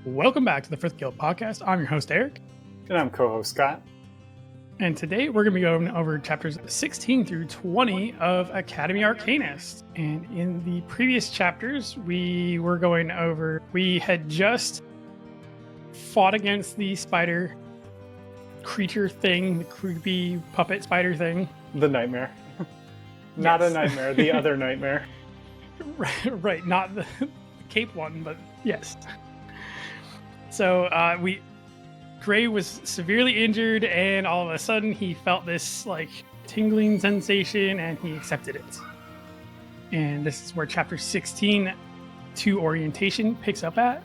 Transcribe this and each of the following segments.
Welcome back to the Fifth Guild Podcast. I'm your host, Eric. And I'm co-host Scott. And today we're going to be going over chapters 16 through 20 of Academy Arcanist. And in the previous chapters, we had just fought against the spider creature thing, the creepy puppet spider thing. The Knightmare. Not a nightmare, the other Knightmare. Right, not the cape one, but yes. So Gray was severely injured, and all of a sudden he felt this tingling sensation, and he accepted it. And this is where chapter 16 to orientation picks up at.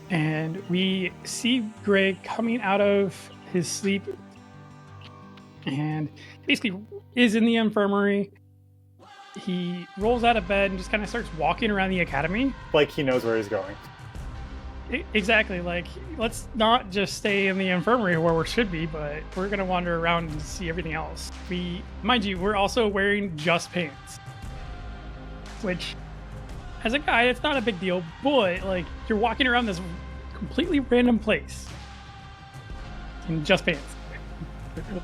And we see Gray coming out of his sleep and basically is in the infirmary. He rolls out of bed and just kind of starts walking around the academy. Like he knows where he's going. Exactly. Let's not just stay in the infirmary where we should be, but we're going to wander around and see everything else. Mind you, we're also wearing just pants. Which, as a guy, it's not a big deal, but, you're walking around this completely random place in just pants.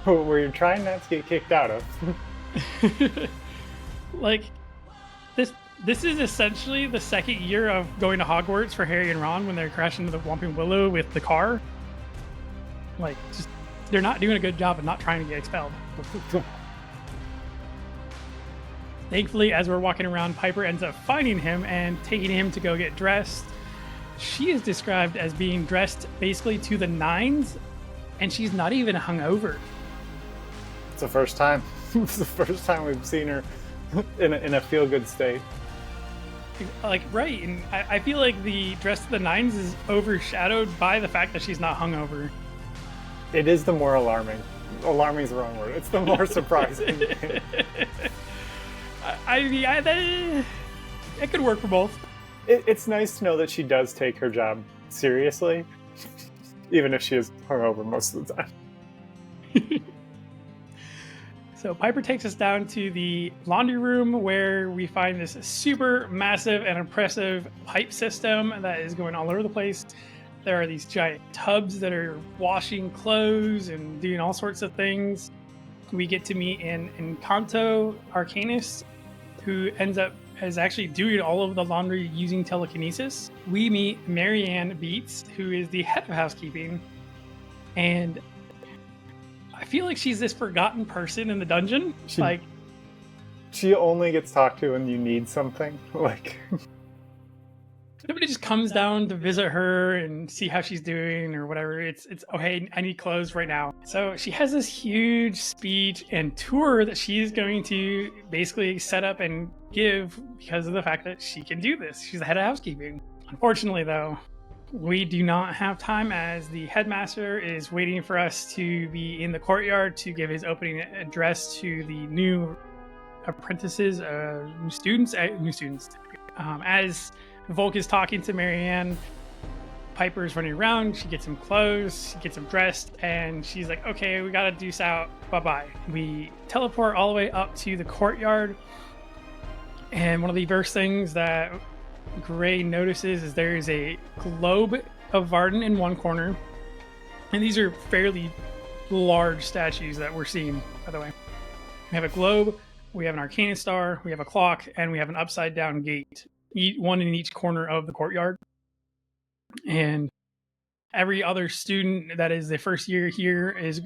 Where you're trying not to get kicked out of. This is essentially the second year of going to Hogwarts for Harry and Ron when they're crashing into the Whomping Willow with the car. They're not doing a good job of not trying to get expelled. Thankfully, as we're walking around, Piper ends up finding him and taking him to go get dressed. She is described as being dressed basically to the nines, and she's not even hungover. It's the first time. It's the first time we've seen her in a feel-good state. Right, and I feel like the dress to the nines is overshadowed by the fact that she's not hungover. It is the more alarming. Alarming is the wrong word. It's the more surprising. It could work for both. It's nice to know that she does take her job seriously, even if she is hungover most of the time. So Piper takes us down to the laundry room where we find this super massive and impressive pipe system that is going all over the place. There are these giant tubs that are washing clothes and doing all sorts of things. We get to meet an Engkanto arcanist who is actually doing all of the laundry using telekinesis. We meet Marianne Beets, who is the head of housekeeping, and I feel like she's this forgotten person in the dungeon. She only gets talked to when you need something. Nobody just comes down to visit her and see how she's doing or whatever. It's oh hey, I need clothes right now. So she has this huge speech and tour that she's going to basically set up and give because of the fact that she can do this. She's the head of housekeeping. Unfortunately, though, we do not have time as the headmaster is waiting for us to be in the courtyard to give his opening address to the new apprentices, new students. As Volk is talking to Marianne, Piper's running around. She gets him clothes, she gets him dressed, and she's like, okay, we gotta deuce out. Bye-bye. We teleport all the way up to the courtyard, and one of the first things that Gray notices is there is a globe of Vardin in one corner, and these are fairly large statues that we're seeing, by the way. We have a globe, we have an arcane star, we have a clock, and we have an upside down gate, one in each corner of the courtyard. And every other student that is the first year here is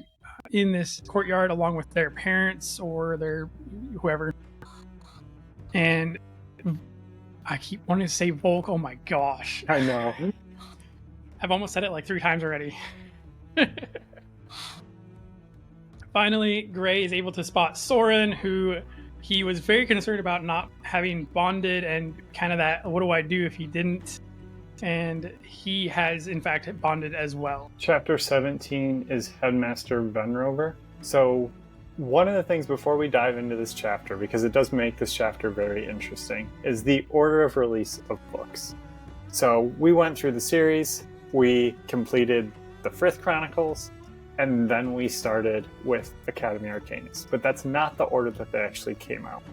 in this courtyard along with their parents or their whoever. And I keep wanting to say Volk. Oh my gosh. I know. I've almost said it 3 times already. Finally, Gray is able to spot Sorin, who he was very concerned about not having bonded and kind of that, what do I do if he didn't? And he has, in fact, bonded as well. Chapter 17 is Headmaster Venrover. So one of the things before we dive into this chapter, because it does make this chapter very interesting, is the order of release of books. So we went through the series, we completed the Frith Chronicles, and then we started with Academy Arcanist. But that's not the order that they actually came out.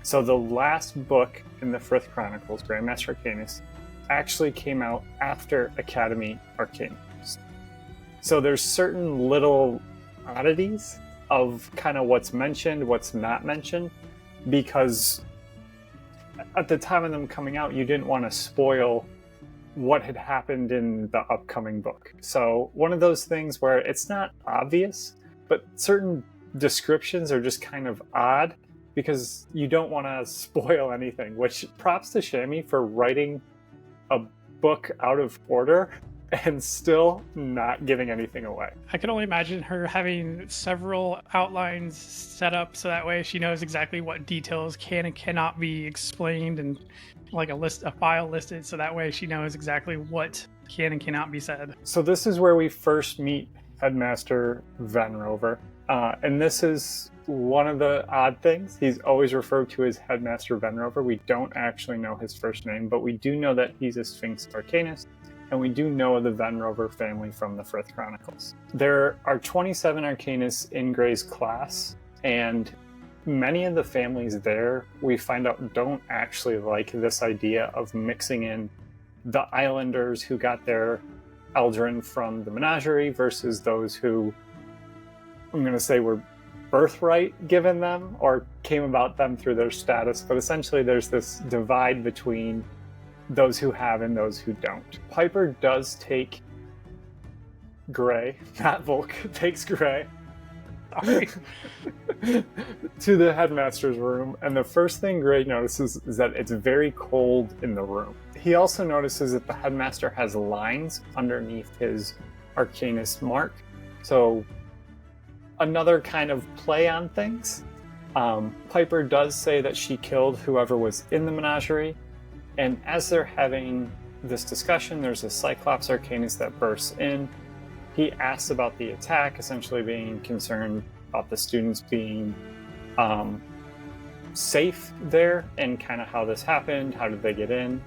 So the last book in the Frith Chronicles, Grandmaster Arcanist, actually came out after Academy Arcane. So there's certain little oddities of kind of what's mentioned, what's not mentioned, because at the time of them coming out, you didn't want to spoil what had happened in the upcoming book. So one of those things where it's not obvious, but certain descriptions are just kind of odd because you don't want to spoil anything, which props to Shammy for writing a book out of order and still not giving anything away. I can only imagine her having several outlines set up so that way she knows exactly what details can and cannot be explained, and like a file listed so that way she knows exactly what can and cannot be said. So this is where we first meet Headmaster Venrover. And this is one of the odd things. He's always referred to as Headmaster Venrover. We don't actually know his first name, but we do know that he's a Sphinx arcanist, and we do know the Venrover family from the Frith Chronicles. There are 27 arcanists in Gray's class, and many of the families there, we find out, don't actually like this idea of mixing in the islanders who got their Eldrin from the menagerie versus those who, I'm going to say, were birthright given them or came about them through their status. But essentially there's this divide between those who have and those who don't. Piper does take Gray, not Volk, takes Gray to the headmaster's room, and the first thing Gray notices is that it's very cold in the room. He also notices that the headmaster has lines underneath his arcanist mark, so another kind of play on things. Piper does say that she killed whoever was in the menagerie, and as they're having this discussion, there's a cyclops arcanist that bursts in. He asks about the attack, essentially being concerned about the students being safe there and kind of how this happened, how did they get in.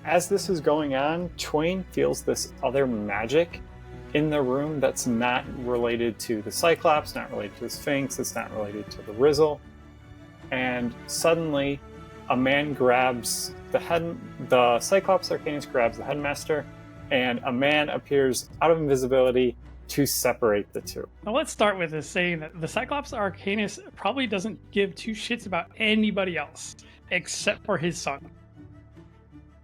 As this is going on, Twain feels this other magic in the room that's not related to the cyclops, not related to the sphinx, it's not related to the rizzle. And suddenly a man grabs the cyclops arcanist grabs the headmaster, and a man appears out of invisibility to separate the two. Now let's start with this saying that the Cyclops Arcanist probably doesn't give two shits about anybody else except for his son.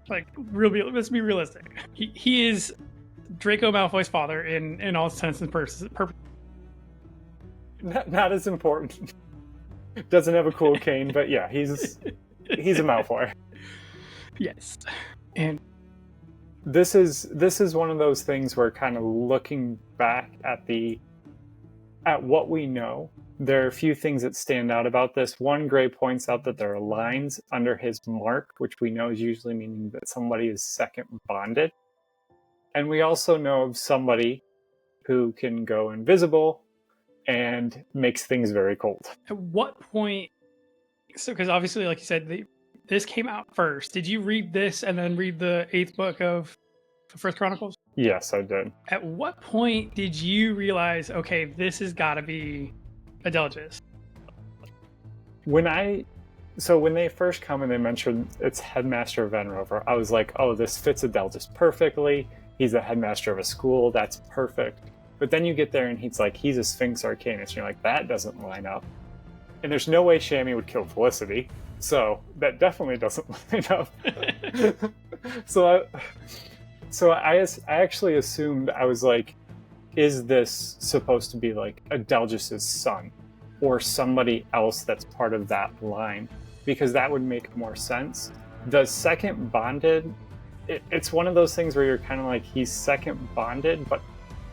Like, let's be realistic. He is Draco Malfoy's father in all intents and purposes. Not as important. Doesn't have a cool cane, but yeah, he's a Malfoy. Yes. And this is one of those things where, kind of looking back at what we know, there are a few things that stand out about this. One, Gray points out that there are lines under his mark, which we know is usually meaning that somebody is second bonded. And we also know of somebody who can go invisible and makes things very cold. At what point, so because obviously, like you said, this came out first. Did you read this and then read the 8th book of the Frith Chronicles? Yes, I did. At what point did you realize, okay, this has got to be Adelgis? When they first come and they mentioned it's Headmaster Venrover, I was like, oh, this fits Adelgis perfectly. He's a headmaster of a school. That's perfect. But then you get there and he's a Sphinx Arcanist. And you're like, that doesn't line up. And there's no way Shammy would kill Felicity. So that definitely doesn't line up. So I actually assumed, I was like, is this supposed to be like Adelgis' son or somebody else that's part of that line? Because that would make more sense. The second bonded, it's one of those things where you're kind of like, he's second bonded, but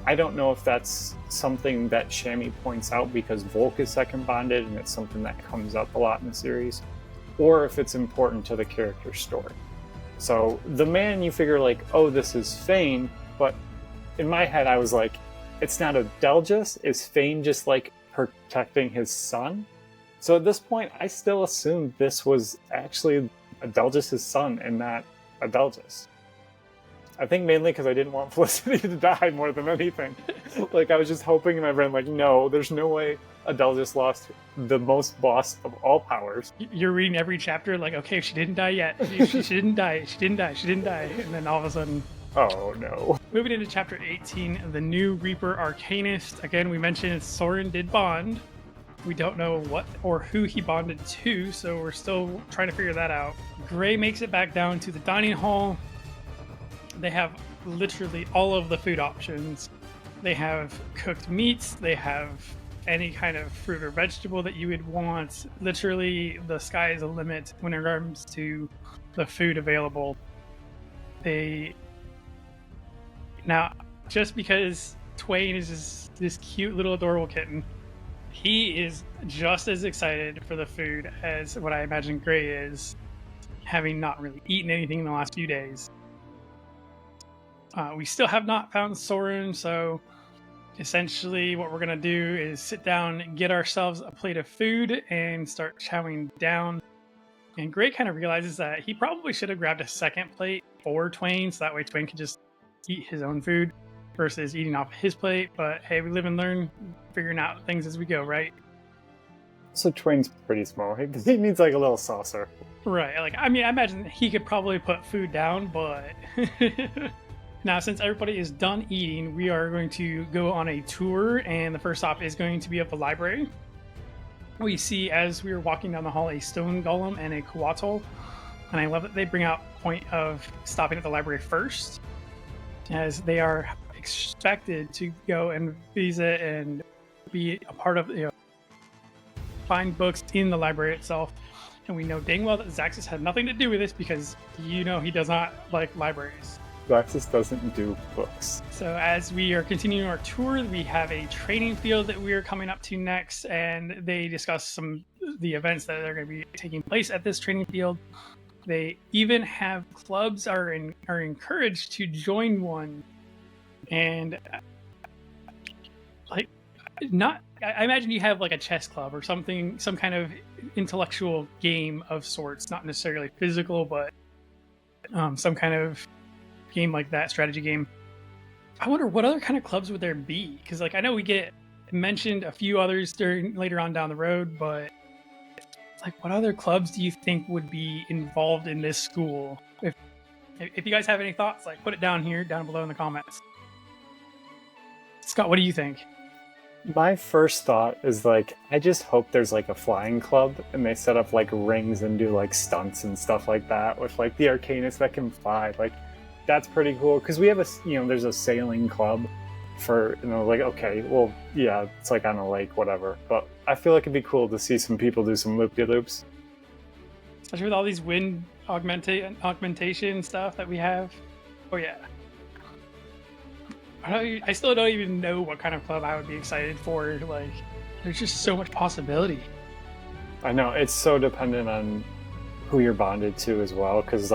I don't know if that's something that Shammy points out because Volk is second bonded and it's something that comes up a lot in the series, or if it's important to the character's story. So the man, you figure like, oh, this is Fane, but in my head I was like, it's not Adelgis. Is Fane just like protecting his son? So at this point, I still assumed this was actually Adelgis' son and not Adelgis. I think mainly because I didn't want Felicity to die more than anything. Like, I was just hoping in my brain, like, no, there's no way Adele just lost the most boss of all powers. You're reading every chapter like, okay, she didn't die yet. She didn't die. She didn't die. She didn't die. And then all of a sudden... Oh, no. Moving into chapter 18, the new Reaper Arcanist. Again, we mentioned Sorin did bond. We don't know what or who he bonded to, so we're still trying to figure that out. Gray makes it back down to the dining hall. They have literally all of the food options. They have cooked meats. They have any kind of fruit or vegetable that you would want. Literally, the sky is the limit when it comes to the food available. Now, just because Twain is this cute little adorable kitten, he is just as excited for the food as what I imagine Gray is, having not really eaten anything in the last few days. We still have not found Sorin, so essentially what we're going to do is sit down, get ourselves a plate of food, and start chowing down. And Gray kind of realizes that he probably should have grabbed a second plate for Twain, so that way Twain could just eat his own food versus eating off his plate. But hey, we live and learn, figuring out things as we go, right? So Twain's pretty small. He needs like a little saucer. Right. Like, I mean, I imagine he could probably put food down, but... Now, since everybody is done eating, we are going to go on a tour, and the first stop is going to be at the library. We see, as we are walking down the hall, a stone golem and a coatl, and I love that they bring out point of stopping at the library first, as they are expected to go and visit and be a part of, find books in the library itself. And we know dang well that Zaxxas had nothing to do with this, because he does not like libraries. Zaxxas doesn't do books. So as we are continuing our tour, we have a training field that we are coming up to next, and they discuss the events that are going to be taking place at this training field. They even have clubs are encouraged to join one, and I imagine you have like a chess club or something, some kind of intellectual game of sorts, not necessarily physical, but some kind of game like that, strategy game. I wonder what other kind of clubs would there be, because I know we get mentioned a few others later on down the road, but what other clubs do you think would be involved in this school? If you guys have any thoughts, put it down below in the comments. Scott, what do you think? My first thought is I just hope there's a flying club, and they set up rings and do stunts and stuff like that with the arcanist that can fly. That's pretty cool, because we have there's a sailing club for, okay, well, yeah, it's on a lake, whatever. But I feel like it'd be cool to see some people do some loop-de-loops. Especially with all these wind augmentation stuff that we have. Oh, yeah. I still don't even know what kind of club I would be excited for. There's just so much possibility. I know, it's so dependent on who you're bonded to as well, because,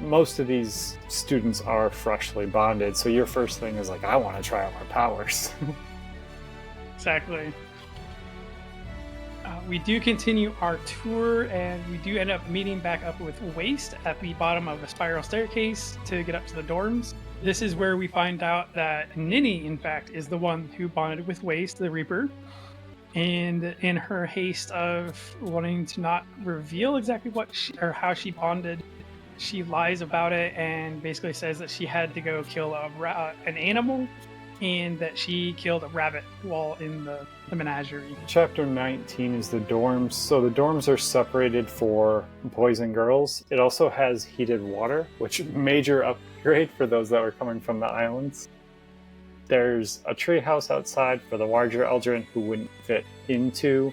most of these students are freshly bonded, so your first thing is I want to try out my powers. Exactly. We do continue our tour, and we do end up meeting back up with Waste at the bottom of a spiral staircase to get up to the dorms. This is where we find out that Nini, in fact, is the one who bonded with Waste, the Reaper. And in her haste of wanting to not reveal exactly how she bonded, she lies about it and basically says that she had to go kill an animal, and that she killed a rabbit while in the menagerie. Chapter 19 is the dorms. So the dorms are separated for boys and girls. It also has heated water, which is a major upgrade for those that were coming from the islands. There's a treehouse outside for the larger Eldrin who wouldn't fit into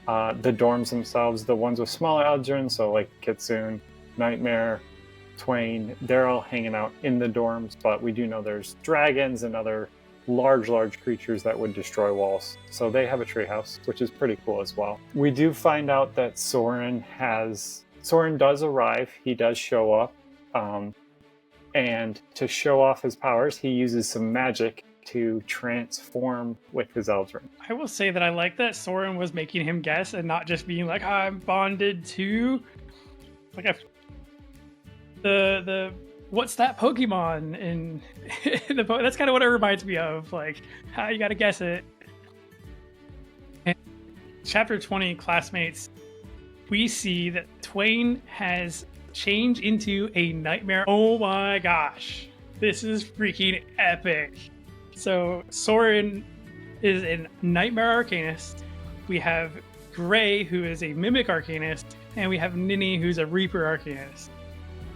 the dorms themselves. The ones with smaller Eldrin, so Kitsune, Knightmare, Twain, they're all hanging out in the dorms, but we do know there's dragons and other large creatures that would destroy walls. So they have a treehouse, which is pretty cool as well. We do find out that Sorin does arrive, he does show up, and to show off his powers, he uses some magic to transform with his Eldrin. I will say that I like that Sorin was making him guess and not just being I'm bonded to... The what's that Pokemon? And that's kind of what it reminds me of. Like, how you got to guess it. And chapter 20, classmates, we see that Twain has changed into a Knightmare. Oh my gosh. This is freaking epic. So Sorin is a Knightmare arcanist. We have Gray, who is a Mimic arcanist. And we have Nini, who's a Reaper arcanist.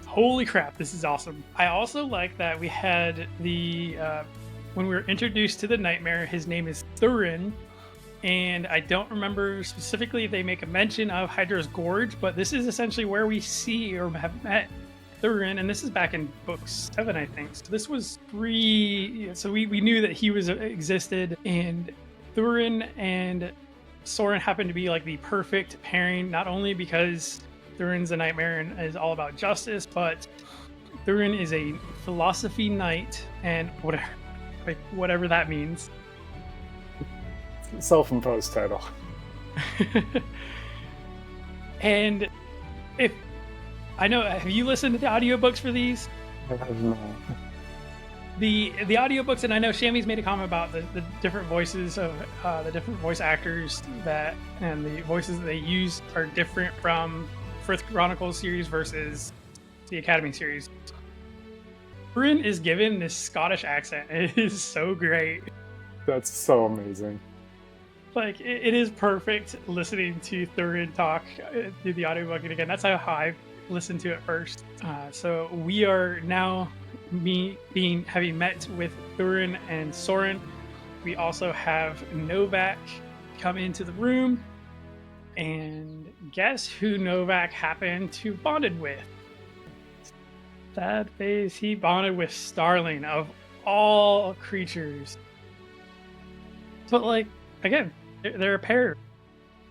Holy crap, this is awesome. I also like that we had when we were introduced to the Knightmare, his name is Sorin. And I don't remember specifically if they make a mention of Hydra's Gorge, but this is essentially where we see or have met Sorin, and this is back in book 7, I think. So this was so we knew that he existed, and Sorin and Sorin happened to be like the perfect pairing, not only because Sorin's a Knightmare and is all about justice, but Sorin is a philosophy knight, and whatever that means. Self-imposed title. And if I know, have you listened to the audiobooks for these? I have not. The audiobooks, and I know Shammy's made a comment about the different voices of the different voice actors and the voices that they use are different from First Chronicles series versus the Academy series. Sorin is given this Scottish accent. It is so great. That's so amazing. Like, it is perfect listening to Sorin talk through the audiobook. And again, that's how I listened to it first. So we are now, having met with Sorin and Sorin. We also have Novak come into the room. And guess who Novak happened to bonded with? Sad face, he bonded with Starling of all creatures. But like, again, they're a pair.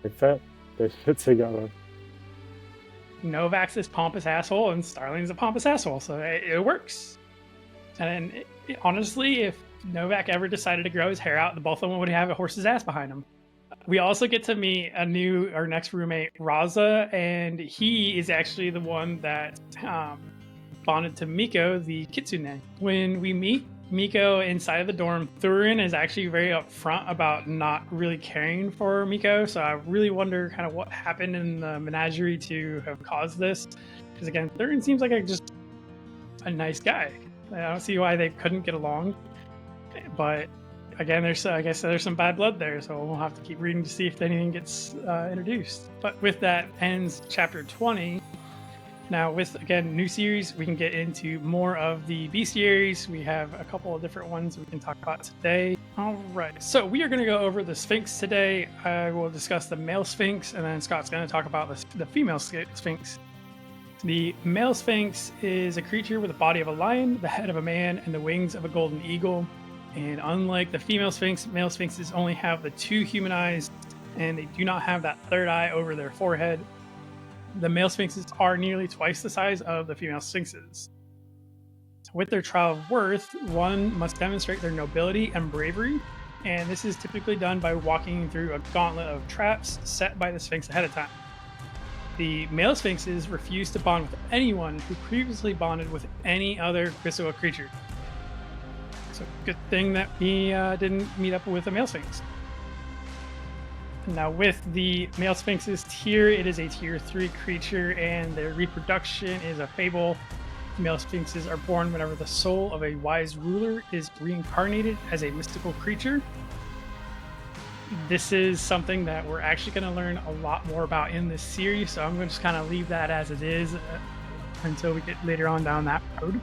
They fit together. Novak's this pompous asshole, and Starling's a pompous asshole, so it works. And honestly, if Novak ever decided to grow his hair out, the both of them would have a horse's ass behind him. We also get to meet our next roommate, Raza, and he is actually the one that bonded to Miko, the kitsune. When we meet Miko inside of the dorm, Sorin is actually very upfront about not really caring for Miko, so I really wonder kind of what happened in the menagerie to have caused this. Because again, Sorin seems like just a nice guy. I don't see why they couldn't get along. But again, I guess there's some bad blood there, so we'll have to keep reading to see if anything gets introduced. But with that ends chapter 20. Now, with, again, new series, we can get into more of the bestiaries. We have a couple of different ones we can talk about today. All right, so we are going to go over the Sphinx today. I will discuss the male Sphinx, and then Scott's going to talk about the female Sphinx. The male Sphinx is a creature with the body of a lion, the head of a man, and the wings of a golden eagle. And unlike the female Sphinx, male Sphinxes only have the 2 human eyes, and they do not have that third eye over their forehead. The male Sphinxes are nearly twice the size of the female Sphinxes. With their trial of worth, one must demonstrate their nobility and bravery, and this is typically done by walking through a gauntlet of traps set by the Sphinx ahead of time. The male Sphinxes refuse to bond with anyone who previously bonded with any other Chrysaor creature. So good thing that we didn't meet up with a male Sphinx. Now with the male Sphinx's tier, it is a tier 3 creature, and their reproduction is a fable. Male Sphinxes are born whenever the soul of a wise ruler is reincarnated as a mystical creature. This is something that we're actually going to learn a lot more about in this series, so I'm going to just kind of leave that as it is until we get later on down that road.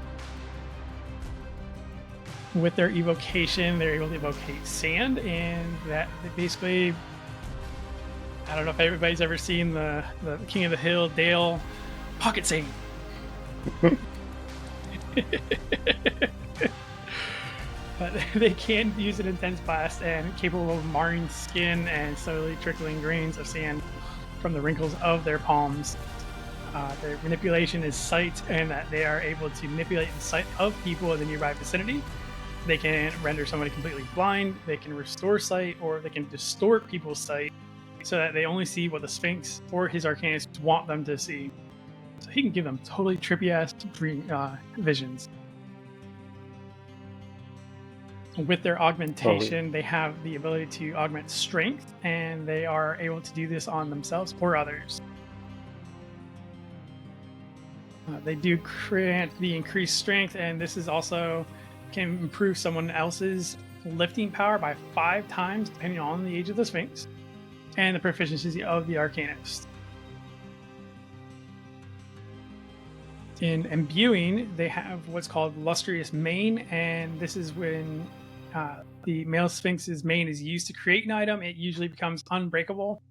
With their evocation, they're able to evocate sand, and that basically, I don't know if everybody's ever seen the King of the Hill, Dale, pocket sand. But they can use an intense blast and capable of marring skin and slowly trickling grains of sand from the wrinkles of their palms. Their manipulation is sight, and that they are able to manipulate the sight of people in the nearby vicinity. They can render somebody completely blind, they can restore sight, or they can distort people's sight so that they only see what the Sphinx or his arcanists want them to see. So he can give them totally trippy ass dream visions. With their augmentation, they have the ability to augment strength, and they are able to do this on themselves or others. They do grant the increased strength, and this is also can improve someone else's lifting power by 5 times, depending on the age of the Sphinx, and the proficiency of the arcanist. In imbuing, they have what's called lustrous mane, and this is when the male Sphinx's mane is used to create an item, it usually becomes unbreakable.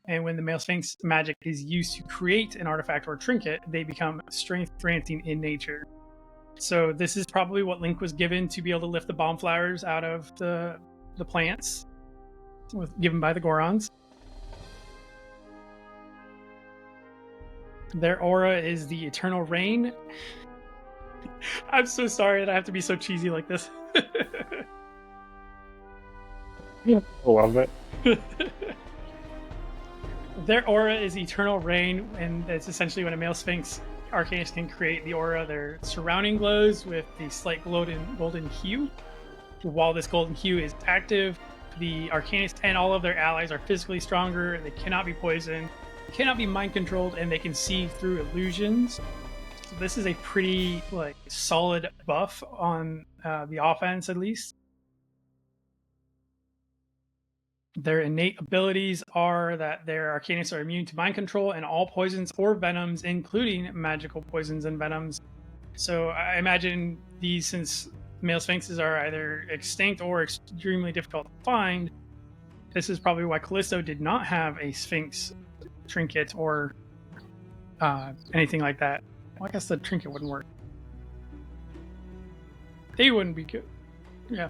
And when the male Sphinx magic is used to create an artifact or trinket, they become strength granting in nature. So this is probably what Link was given to be able to lift the bomb flowers out of the plants, given by the Gorons. Their aura is the eternal rain. I'm so sorry that I have to be so cheesy like this. I love it. Their aura is eternal rain, and it's essentially when a male Sphinx arcanist can create the aura. Their surrounding glows with the slight golden hue. While this golden hue is active, the arcanist and all of their allies are physically stronger. They cannot be poisoned, cannot be mind controlled, and they can see through illusions. So this is a pretty solid buff on the offense, at least. Their innate abilities are that their arcanists are immune to mind control and all poisons or venoms, including magical poisons and venoms. So I imagine these, since male Sphinxes are either extinct or extremely difficult to find, this is probably why Callisto did not have a Sphinx trinket or anything like that. Well, I guess the trinket wouldn't work. They wouldn't be good. Yeah.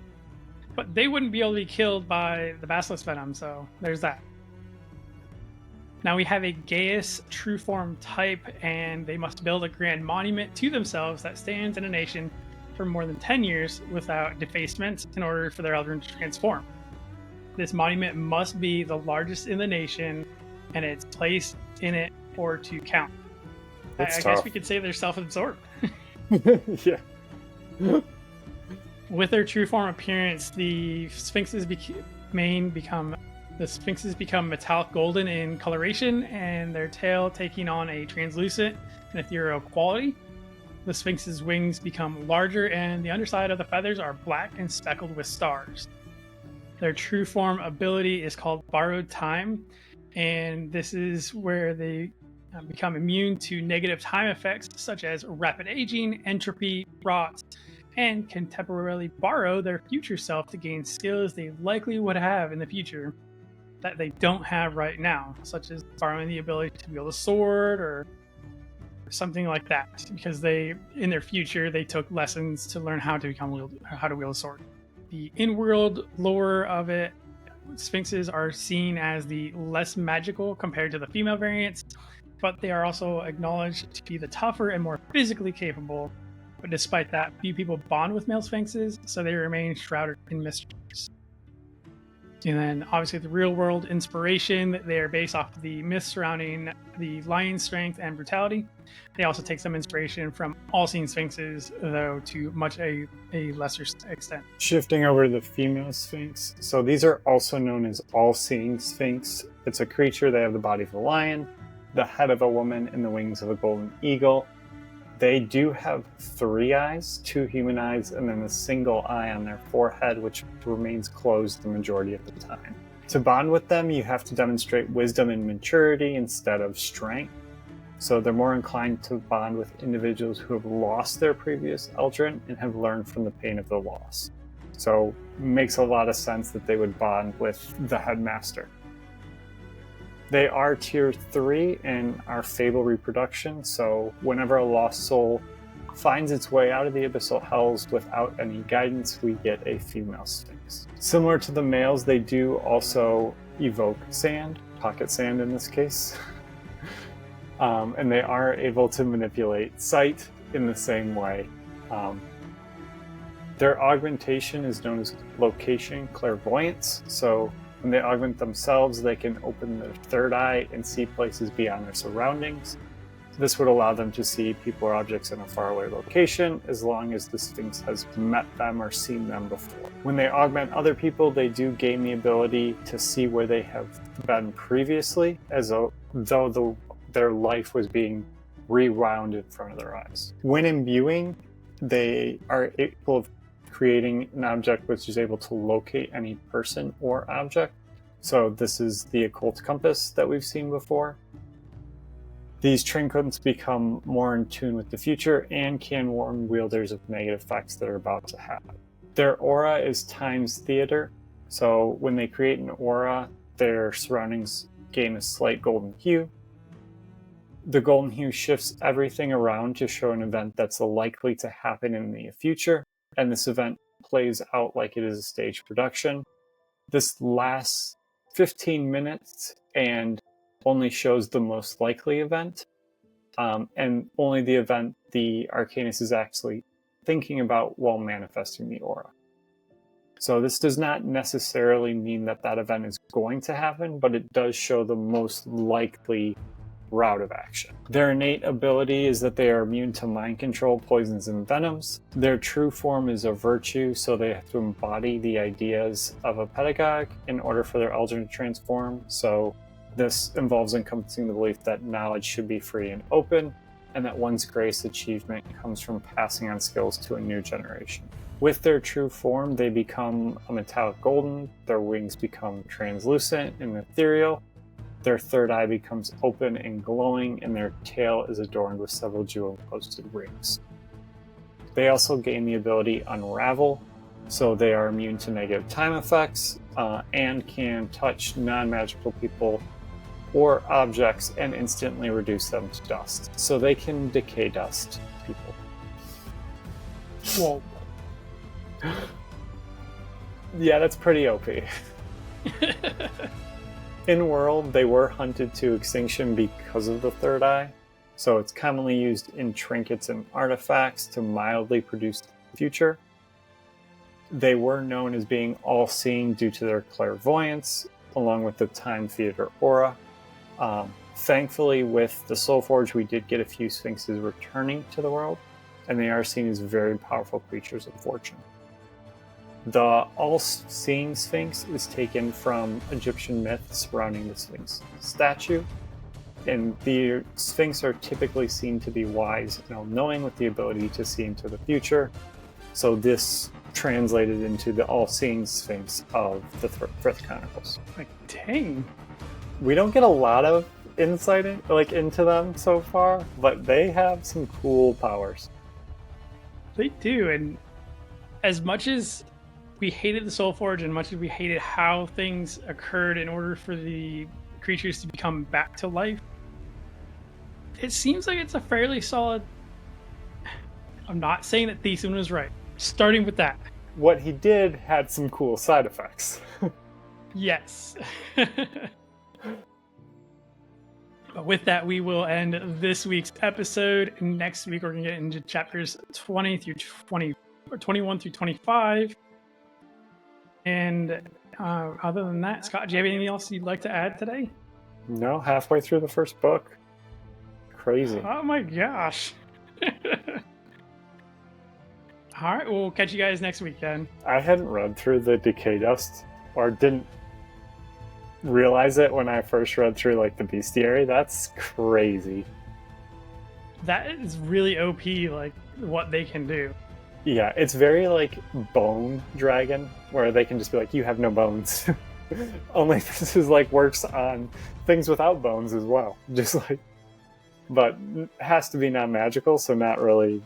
But they wouldn't be able to be killed by the basilisk venom, so there's that. Now we have a Gaius true form type, and they must build a grand monument to themselves that stands in a nation for more than 10 years without defacement in order for their Eldrin to transform. This monument must be the largest in the nation, and its place in it or to count. I guess we could say they're self-absorbed. Yeah. With their true form appearance, the Sphinxes become metallic golden in coloration, and their tail taking on a translucent and ethereal quality. The Sphinx's wings become larger, and the underside of the feathers are black and speckled with stars. Their true form ability is called Borrowed Time, and this is where they become immune to negative time effects such as rapid aging, entropy, rot, and can temporarily borrow their future self to gain skills they likely would have in the future that they don't have right now, such as borrowing the ability to wield a sword or something like that, because in their future they took lessons to learn how to wield a sword. The in-world lore of it, Sphinxes are seen as the less magical compared to the female variants, but they are also acknowledged to be the tougher and more physically capable. But despite that, few people bond with male Sphinxes, so they remain shrouded in mysteries. And then, obviously, the real-world inspiration, they are based off of the myths surrounding the lion's strength and brutality. They also take some inspiration from all-seeing Sphinxes, though to much a lesser extent. Shifting over to the female Sphinx. So these are also known as all-seeing Sphinx. It's a creature. They have the body of a lion, the head of a woman, and the wings of a golden eagle. They do have 3 eyes, 2 human eyes, and then a single eye on their forehead, which remains closed the majority of the time. To bond with them, you have to demonstrate wisdom and maturity instead of strength. So they're more inclined to bond with individuals who have lost their previous Eldrin and have learned from the pain of the loss. So it makes a lot of sense that they would bond with the Headmaster. They are tier 3 in our Fable reproduction, so whenever a lost soul finds its way out of the abyssal hells without any guidance, we get a female Sphinx. Similar to the males, they do also evoke sand, pocket sand in this case, and they are able to manipulate sight in the same way. Their augmentation is known as location clairvoyance, so when they augment themselves, they can open their 3rd eye and see places beyond their surroundings. This would allow them to see people or objects in a faraway location as long as the Sphinx has met them or seen them before. When they augment other people, they do gain the ability to see where they have been previously, as though their life was being rewound in front of their eyes. When imbuing, they are able of creating an object which is able to locate any person or object. So this is the occult compass that we've seen before. These trinkets become more in tune with the future and can warn wielders of negative effects that are about to happen. Their aura is time's theater, so when they create an aura, their surroundings gain a slight golden hue. The golden hue shifts everything around to show an event that's likely to happen in the future, and this event plays out like it is a stage production. This lasts 15 minutes and only shows the most likely event, and only the event the arcanist is actually thinking about while manifesting the aura. So this does not necessarily mean that that event is going to happen, but it does show the most likely route of action. Their innate ability is that they are immune to mind control, poisons, and venoms. Their true form is a virtue, so they have to embody the ideas of a pedagogue in order for their elder to transform. So this involves encompassing the belief that knowledge should be free and open, and that one's greatest achievement comes from passing on skills to a new generation. With their true form, they become a metallic golden, their wings become translucent and ethereal, their third eye becomes open and glowing, and their tail is adorned with several jewel-encrusted rings. They also gain the ability Unravel, so they are immune to negative time effects, and can touch non-magical people or objects and instantly reduce them to dust. So they can decay dust people. Whoa. Yeah, that's pretty OP. In world, they were hunted to extinction because of the third eye, so it's commonly used in trinkets and artifacts to mildly produce the future. They were known as being all-seeing due to their clairvoyance, along with the time theater aura. Thankfully, with the Soulforge, we did get a few sphinxes returning to the world, and they are seen as very powerful creatures of fortune. The all-seeing sphinx is taken from Egyptian myth surrounding the sphinx statue, and the sphinx are typically seen to be wise and all-knowing with the ability to see into the future, so this translated into the all-seeing sphinx of the Frith Chronicles. Like, dang. We don't get a lot of insight into them so far, but they have some cool powers. They do, and as much as we hated the Soulforge and much as we hated how things occurred in order for the creatures to become back to life, it seems like it's a fairly solid... I'm not saying that Thesan was right. Starting with that. What he did had some cool side effects. Yes. But with that, we will end this week's episode. Next week, we're going to get into chapters 20 through 20, or 21 through 25. And other than that, Scott, do you have anything else you'd like to add today? No, halfway through the first book. Crazy. Oh my gosh. All right, we'll catch you guys next week then. I hadn't read through the Decay Dust, or didn't realize it when I first read through the bestiary. That's crazy. That is really OP, what they can do. Yeah, it's very Bone Dragon, where they can just be you have no bones. Only this is works on things without bones as well. Just but has to be non-magical, so not really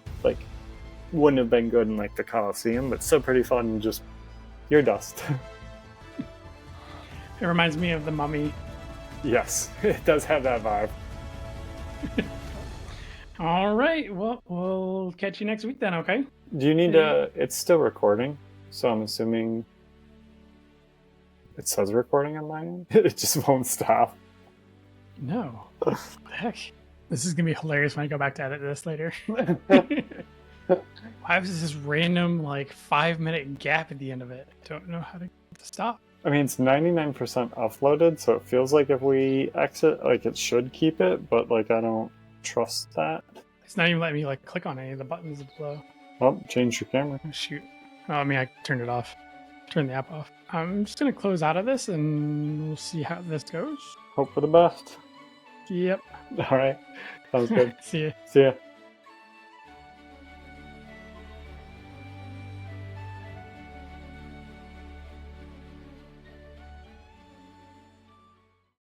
wouldn't have been good in the Colosseum, but still pretty fun and just you're dust. It reminds me of the Mummy. Yes, it does have that vibe. All right, well, we'll catch you next week then, okay? Do you need to... It's still recording, so I'm assuming it says recording on my end? It just won't stop. No. What the heck? This is going to be hilarious when I go back to edit this later. Why was this random 5-minute gap at the end of it? I don't know how to stop. I mean, it's 99% uploaded, so it feels like if we exit, it should keep it, but I don't... trust that. It's not even letting me like click on any of the buttons below. Oh, change your camera. Oh, shoot. Oh, I mean, I turned it off. Turn the app off. I'm just gonna close out of this and we'll see how this goes. Hope for the best. Yep. All right. Sounds good. See ya. See ya.